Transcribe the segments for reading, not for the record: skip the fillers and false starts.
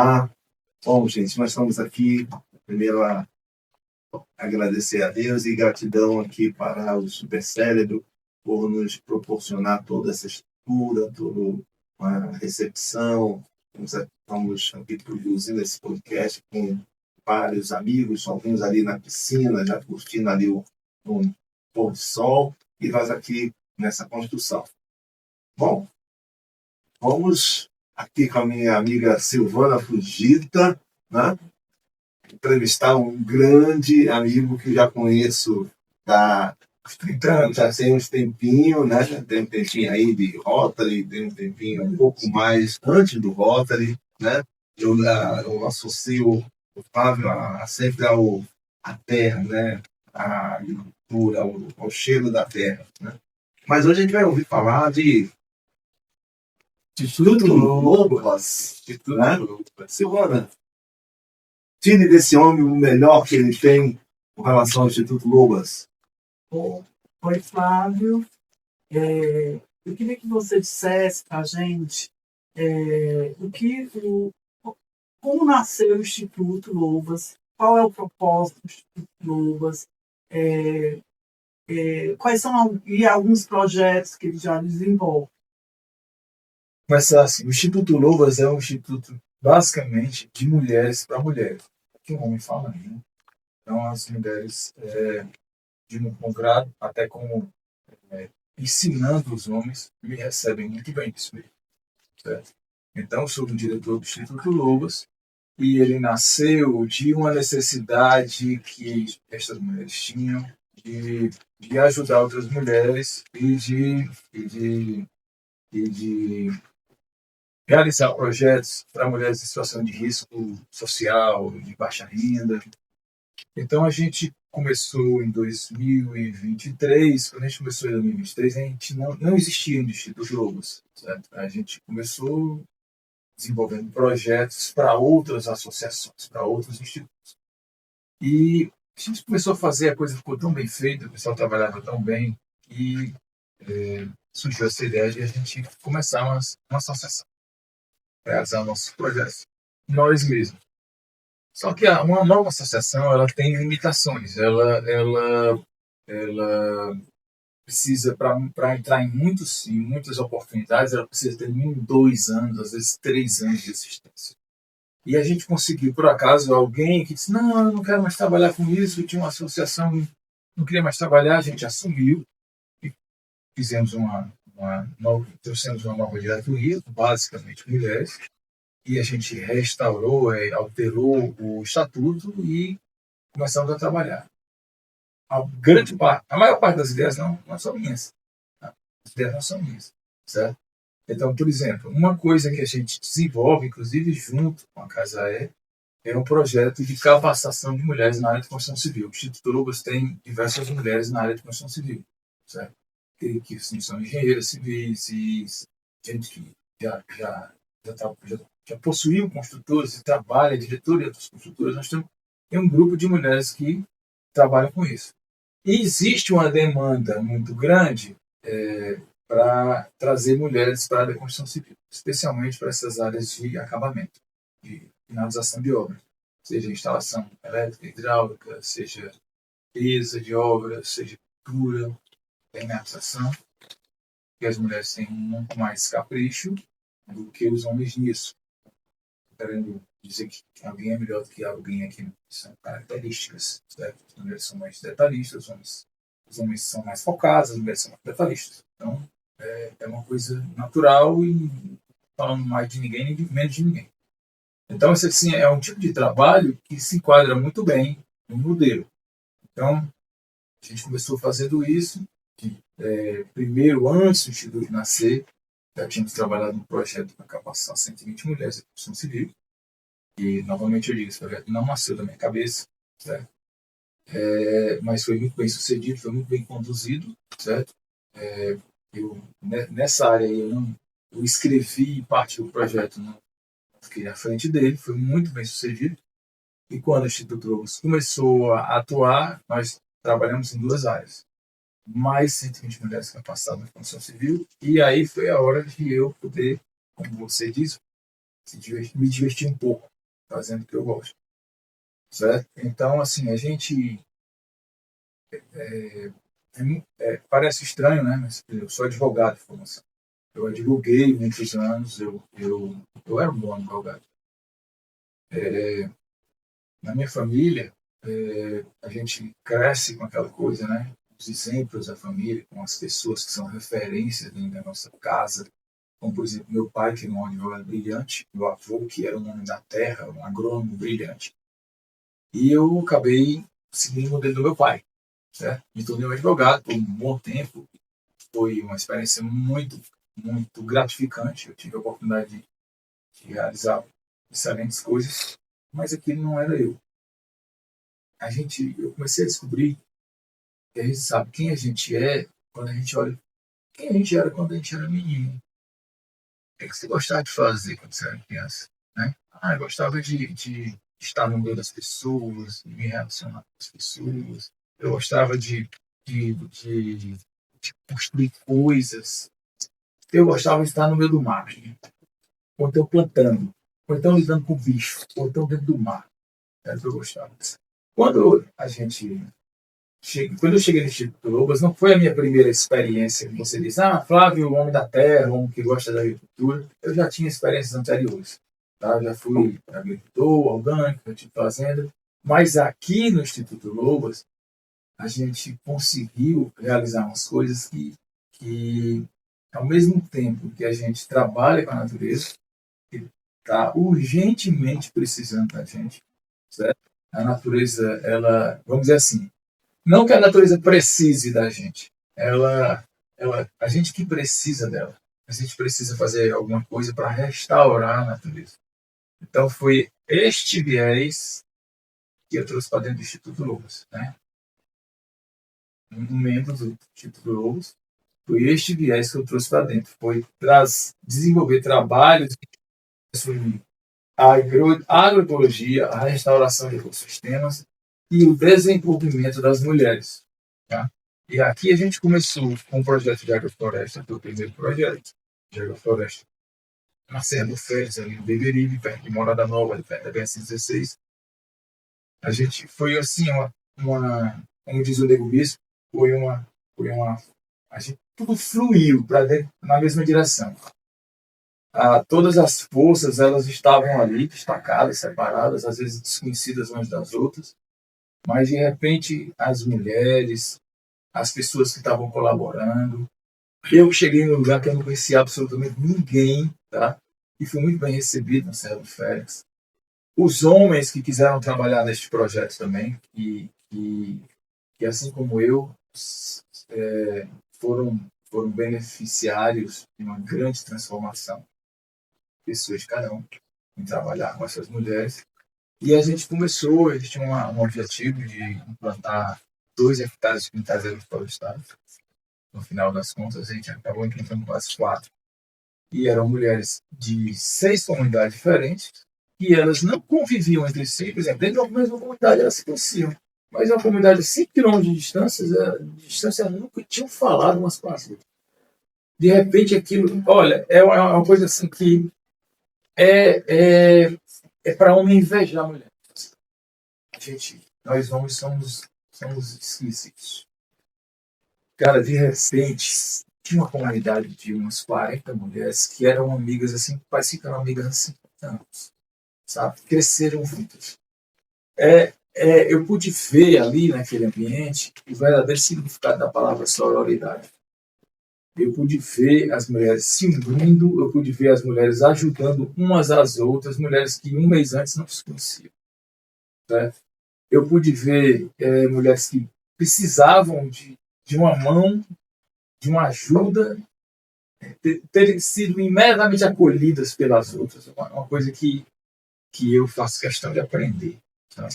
lá. Bom, gente, nós estamos aqui, primeiro, a agradecer a Deus e gratidão aqui para o Supercérebro por nos proporcionar toda essa estrutura, toda uma recepção. Estamos aqui produzindo esse podcast com vários amigos, alguns ali na piscina, já curtindo ali o pôr do sol, e nós aqui nessa construção. Bom, vamos aqui com a minha amiga Silvana Fujita, né? Entrevistar um grande amigo que eu já conheço há 30 anos, já tem uns tempinho, né? Tem um tempinho aí de Rotary, tem um tempinho um pouco mais antes do Rotary, né? Eu associo o Flávio sempre à terra, né? À agricultura, ao cheiro da terra, né? Mas hoje a gente vai ouvir falar de Instituto Lobas, né? Silvana, tire desse homem o melhor que ele tem com relação ao Instituto Lobas. Oi, Flávio. Eu queria que você dissesse para a gente como nasceu o Instituto Lobas, qual é o propósito do Instituto Lobas, quais são alguns projetos que ele já desenvolve. Mas assim, o Instituto Lobas é um instituto basicamente de mulheres para mulheres, que o homem fala, né? Então as mulheres de um bom grado, até como ensinando os homens, me recebem muito bem isso mesmo, certo? Então, eu sou o diretor do Instituto Lobas e ele nasceu de uma necessidade que estas mulheres tinham de ajudar outras mulheres e de realizar projetos para mulheres em situação de risco social, de baixa renda. Então, a gente começou em 2023. Quando a gente começou em 2023, a gente não existia no Instituto Lobas, certo? A gente começou desenvolvendo projetos para outras associações, para outros institutos. E a gente começou a fazer, a coisa ficou tão bem feita, o pessoal trabalhava tão bem, e surgiu essa ideia de a gente começar uma associação, realizar nossos projetos, nós mesmos. Só que uma nova associação, ela tem limitações, ela precisa, para entrar em muitas oportunidades, ela precisa ter 1, 2 anos, às vezes 3 anos de existência. E a gente conseguiu, por acaso, alguém que disse, não, eu não quero mais trabalhar com isso, tinha uma associação, não queria mais trabalhar, a gente assumiu e fizemos trouxemos uma nova diretoria, basicamente mulheres, e a gente restaurou, alterou o estatuto e começamos a trabalhar. A maior parte das ideias não são minhas. Tá? As ideias não são minhas, certo? Então, por exemplo, uma coisa que a gente desenvolve, inclusive junto com a Casaé, é um projeto de capacitação de mulheres na área de construção civil. O Instituto Lobas tem diversas mulheres na área de construção civil, certo? Que são engenheiras civis e gente que já possuíam construtores e trabalha, diretor de outras construtoras. Nós temos um grupo de mulheres que trabalham com isso. E existe uma demanda muito grande para trazer mulheres para a área de construção civil, especialmente para essas áreas de acabamento, de finalização de obras, seja instalação elétrica, hidráulica, seja limpeza de obras, seja pintura, penalização, que as mulheres têm muito mais capricho do que os homens nisso. Querendo dizer que alguém é melhor do que alguém aqui. São características, certo? As mulheres são mais detalhistas, os homens são mais focados, as mulheres são mais detalhistas. Então, é uma coisa natural e falando mais de ninguém nem menos de ninguém. Então, esse assim, é um tipo de trabalho que se enquadra muito bem no modelo. Então, a gente começou fazendo isso. Primeiro, antes do Instituto nascer, já tínhamos trabalhado no projeto para capacitar 120 mulheres de construção civil. E, novamente, eu digo, esse projeto não nasceu da minha cabeça, certo? Mas foi muito bem sucedido, foi muito bem conduzido, certo? Nessa área eu escrevi parte do projeto, não fiquei à frente dele, foi muito bem sucedido. E quando o Instituto Lobas começou a atuar, nós trabalhamos em 2 áreas. Mais 120 mulheres capacitadas na construção civil, e aí foi a hora de eu poder, como você disse, me divertir um pouco, fazendo o que eu gosto, certo? Então, assim, a gente parece estranho, né? Mas eu sou advogado de formação. Eu advoguei muitos anos, eu era um bom advogado. Na minha família, a gente cresce com aquela coisa, né? Os exemplos da família, com as pessoas que são referências dentro da nossa casa, como, por exemplo, meu pai, que era um advogado brilhante, meu avô, que era um homem da terra, um agrônomo brilhante. E eu acabei seguindo o modelo do meu pai, certo? Me tornei um advogado por um bom tempo. Foi uma experiência muito, muito gratificante. Eu tive a oportunidade de realizar excelentes coisas, mas aquilo não era eu. Eu comecei a descobrir que a gente sabe quem a gente é quando a gente olha quem a gente era quando a gente era menino. O que você gostava de fazer quando você era criança? Né? Eu gostava de estar no meio das pessoas, de me relacionar com as pessoas. Eu gostava de construir coisas. Eu gostava de estar no meio do mar, ou então plantando, ou então lidando com bicho, ou então dentro do mar. Era o que eu gostava. Quando eu cheguei no Instituto Lobas, não foi a minha primeira experiência. Você diz, Flávio, o homem da terra, o homem que gosta da agricultura. Eu já tinha experiências anteriores. Tá? Eu já fui agricultor, orgânico, eu tive fazenda. Mas aqui no Instituto Lobas, a gente conseguiu realizar umas coisas que ao mesmo tempo que a gente trabalha com a natureza, que está urgentemente precisando da gente, certo? A natureza, ela, vamos dizer assim, não que a natureza precise da gente, a gente que precisa dela. A gente precisa fazer alguma coisa para restaurar a natureza. Então foi este viés que eu trouxe para dentro do Instituto Lobos, né? Um membro do Instituto Lobos, foi este viés que eu trouxe para dentro. Foi desenvolver trabalhos sobre a agroecologia, a restauração de ecossistemas e o desenvolvimento das mulheres. Tá? E aqui a gente começou com o projeto de agrofloresta, foi o primeiro projeto de agrofloresta, na Serra do Férez, ali no Beberibe, perto de Morada Nova, perto da BS-16. A gente foi assim, como diz o Nego Bispo, a gente, tudo fluiu na mesma direção. Todas as forças, elas estavam ali, destacadas, separadas, às vezes desconhecidas umas das outras, mas de repente as mulheres, as pessoas que estavam colaborando, eu cheguei num lugar que eu não conhecia absolutamente ninguém, tá? E fui muito bem recebido na Serra do Félix. Os homens que quiseram trabalhar neste projeto também, que assim como eu, foram beneficiários de uma grande transformação. Pessoas de cada um em trabalhar com essas mulheres. E a gente começou, eles tinham um objetivo de implantar 2 hectares de quintais agroflorestais. No final das contas, a gente acabou implantando quase 4. E eram mulheres de 6 comunidades diferentes, e elas não conviviam entre si. Por exemplo, dentro da mesma comunidade elas se conheciam. Mas uma comunidade de 5 km de distância, elas nunca tinham falado umas com as outras. De repente aquilo, olha, é uma coisa assim que é para homem invejar a mulher. Nós homens somos esquisitos. Cara, de repente, tinha uma comunidade de umas 40 mulheres que eram amigas assim, pareciam que eram amigas há 50 anos, sabe? Cresceram juntas. Eu pude ver ali naquele ambiente o verdadeiro significado da palavra sororidade. Eu pude ver as mulheres se unindo, eu pude ver as mulheres ajudando umas às outras, mulheres que um mês antes não se conheciam. Certo? Eu pude ver mulheres que precisavam de uma mão, de uma ajuda, terem sido imediatamente acolhidas pelas outras. Uma coisa que eu faço questão de aprender. Tá?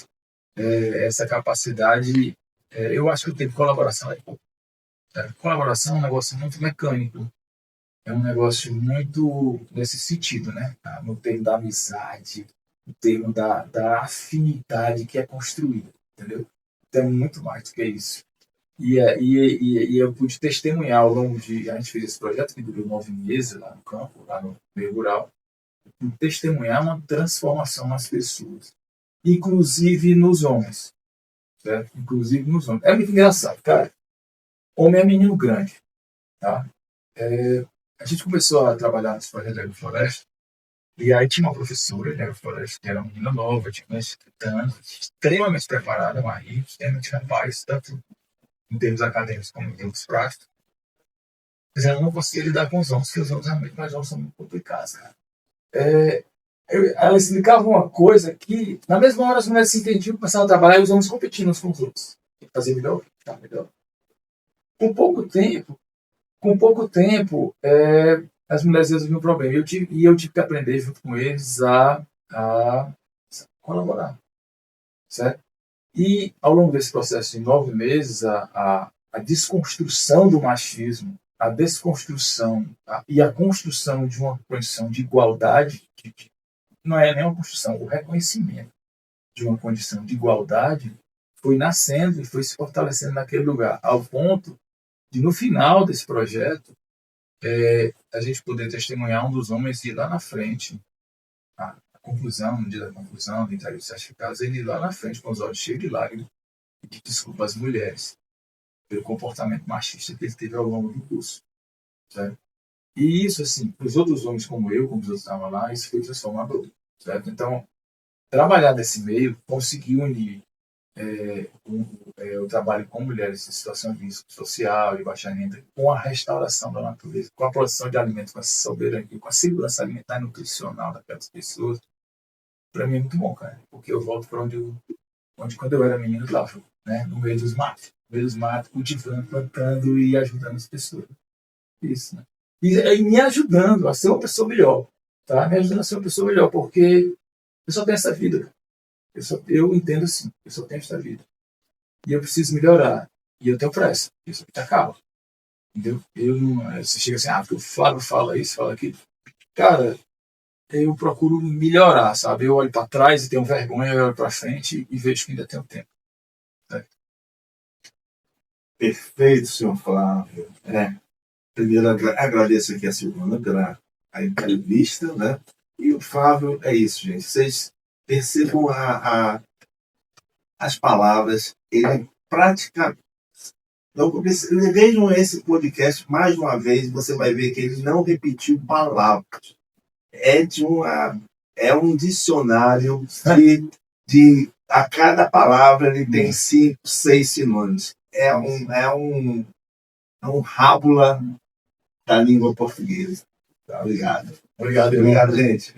Essa capacidade, eu acho que o tempo de colaboração é pouco. Colaboração é um negócio muito mecânico. É um negócio muito nesse sentido, né? No termo da amizade, no termo da afinidade que é construída, entendeu? Então é muito mais do que isso. E eu pude testemunhar ao longo de... A gente fez esse projeto que durou 9 meses lá no campo, lá no meio rural. em testemunhar uma transformação nas pessoas, inclusive nos homens, certo? Inclusive nos homens. É muito engraçado, cara. Homem é menino grande, tá? A gente começou a trabalhar nesse projeto de agrofloresta, e aí tinha uma professora de agrofloresta, que era uma menina nova, tinha mais de 30 anos, extremamente preparada, Maria, extremamente capaz, tanto em termos acadêmicos como em termos práticos. Mas ela não conseguia lidar com os homens, porque os homens realmente mais são muito complicados, cara. Ela explicava uma coisa que, na mesma hora, as mulheres se entendiam, começavam a trabalhar e os homens competindo uns com os outros. Fazer melhor, ficar melhor. Com pouco tempo, as mulheres resolviam o problema. Eu tive que aprender junto com eles a colaborar, certo? E, ao longo desse processo de 9 meses, a desconstrução do machismo, a desconstrução e a construção de uma condição de igualdade, não é nem uma construção, o reconhecimento de uma condição de igualdade foi nascendo e foi se fortalecendo naquele lugar, ao ponto de, no final desse projeto, a gente poder testemunhar um dos homens ir lá na frente, no dia da conclusão, de entrega de certificados, ele ir lá na frente com os olhos cheios de lágrimas e de desculpa às mulheres pelo comportamento machista que ele teve ao longo do curso. Certo? E isso, assim, para os outros homens como eu, como os outros estavam lá, isso foi transformador. Certo? Então, trabalhar nesse meio, conseguir unir o trabalho com mulheres em situação de risco social, de baixa renda, com a restauração da natureza, com a produção de alimentos, com a soberania, com a segurança alimentar e nutricional daquelas pessoas, para mim é muito bom, cara. Porque eu volto para onde quando eu era menino, eu estava, né, no meio dos matos, cultivando, plantando e ajudando as pessoas. Isso, né? E me ajudando a ser uma pessoa melhor, tá? Me ajudando a ser uma pessoa melhor, porque eu só tenho essa vida, cara. Eu entendo assim, eu só tenho essa vida. E eu preciso melhorar. E eu tenho pressa. Isso aqui acaba. Entendeu? Eu não. Você chega assim, porque o Flávio fala isso, fala aquilo. Cara, eu procuro melhorar, sabe? Eu olho para trás e tenho vergonha, eu olho para frente e vejo que ainda tenho tempo. Certo? Perfeito, senhor Flávio. Primeiro, agradeço aqui a Silvana pela entrevista, né? E o Flávio, é isso, gente. Vocês percebam as palavras, ele praticamente. Vejam esse podcast mais uma vez, você vai ver que ele não repetiu palavras. É um dicionário de a cada palavra ele tem 5, 6 sinônimos. É um rábula da língua portuguesa. Obrigado. Obrigado, Obrigado, gente.